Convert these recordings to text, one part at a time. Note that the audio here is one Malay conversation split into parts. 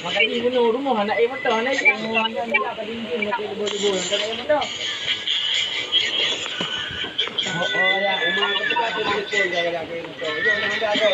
Makanya guna rumah anak motor anak yang dia pada dinding nak boleh-boleh kan motor. Oh ya, rumah kita ada betul jaga motor. Jangan ada.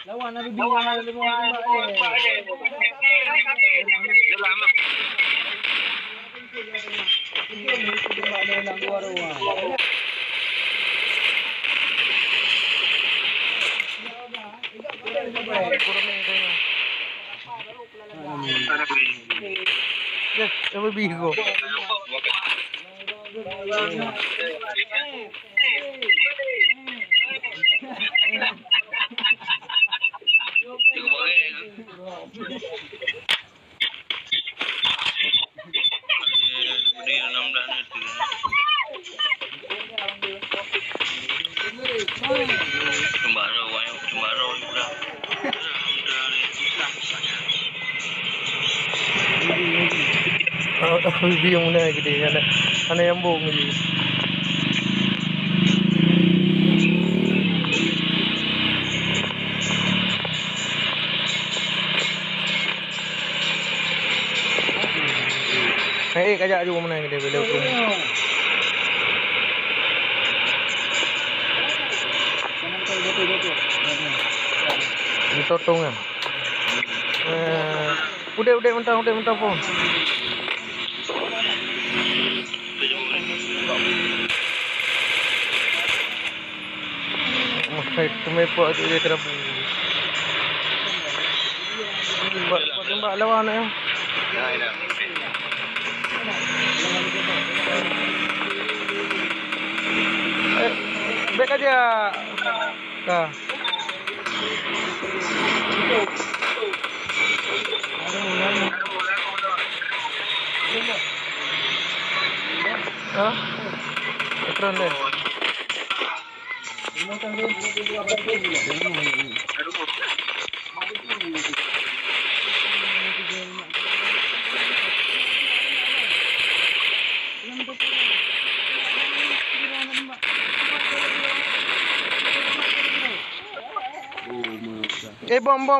Lawan ada bigo. Video muna gede ana yang bong ni. Kajak juga mana gede beliau tu. Ini totong kan. Udah mentah pun. Tumai po dia terap. Buat tembak lawan ya. Baik aja. Dah. Ekran deh.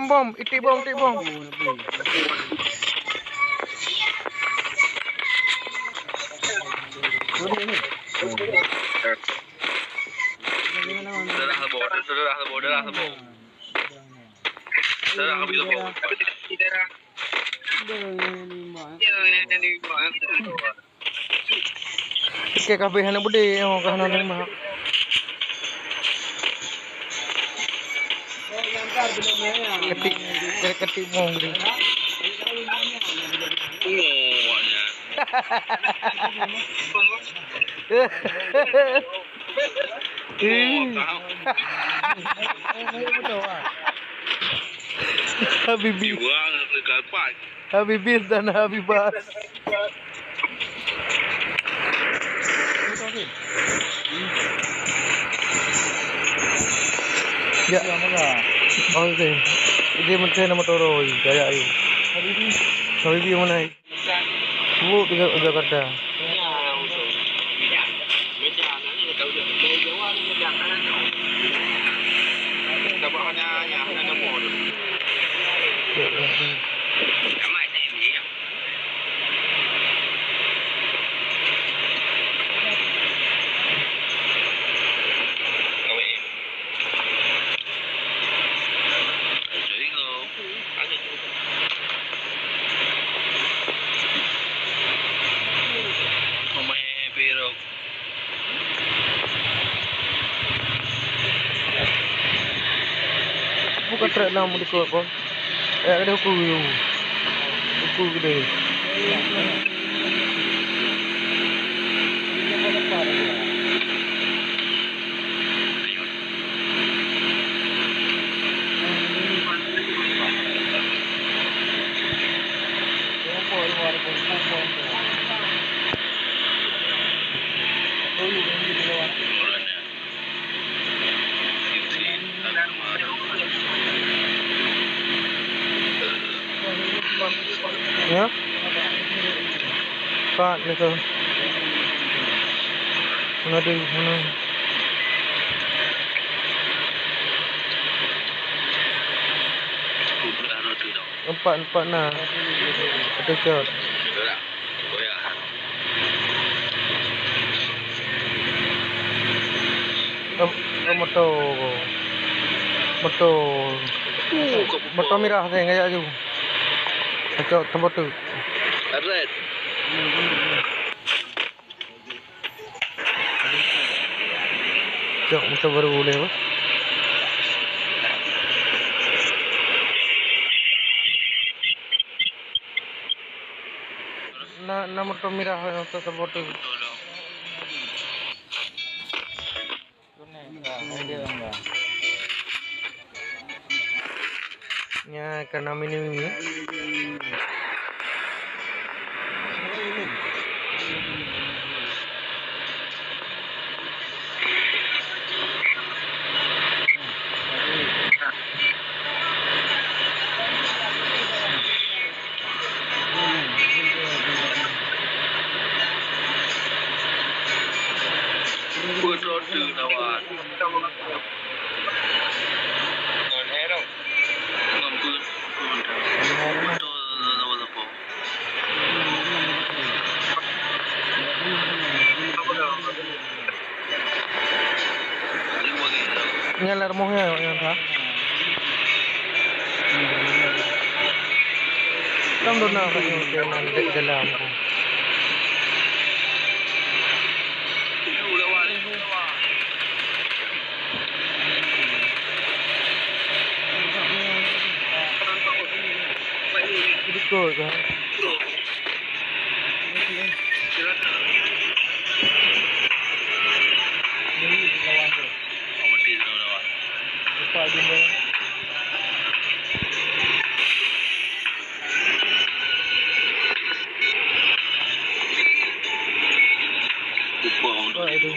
Bom, itik bom. Okey, kabeh hana bude yang kahana lima. Ketik bom ni. Habibis dan Habibas. Ya, oh okay. Dia macam nama toro, gaya ayu. Habibi mana? Bu Jakarta. Dapat hanya ada modul. Ramai sini. Bukan trek lah mau dikot pun. Ada ukur you. Ukur gede. Ya. Pak ni tu. Mana dia? Mana? Empat nah. Ada cat. Motor merah saya ngajak je. Acok tempat tu. Red. Cok motor baru boleh apa? Na motor merah motor tempat tu. Ya, karena minum ini. Betul tu kawan. Nyalar mohnya yang tak. Kamu dah nak kena di dalam. Ikut kan? Itu.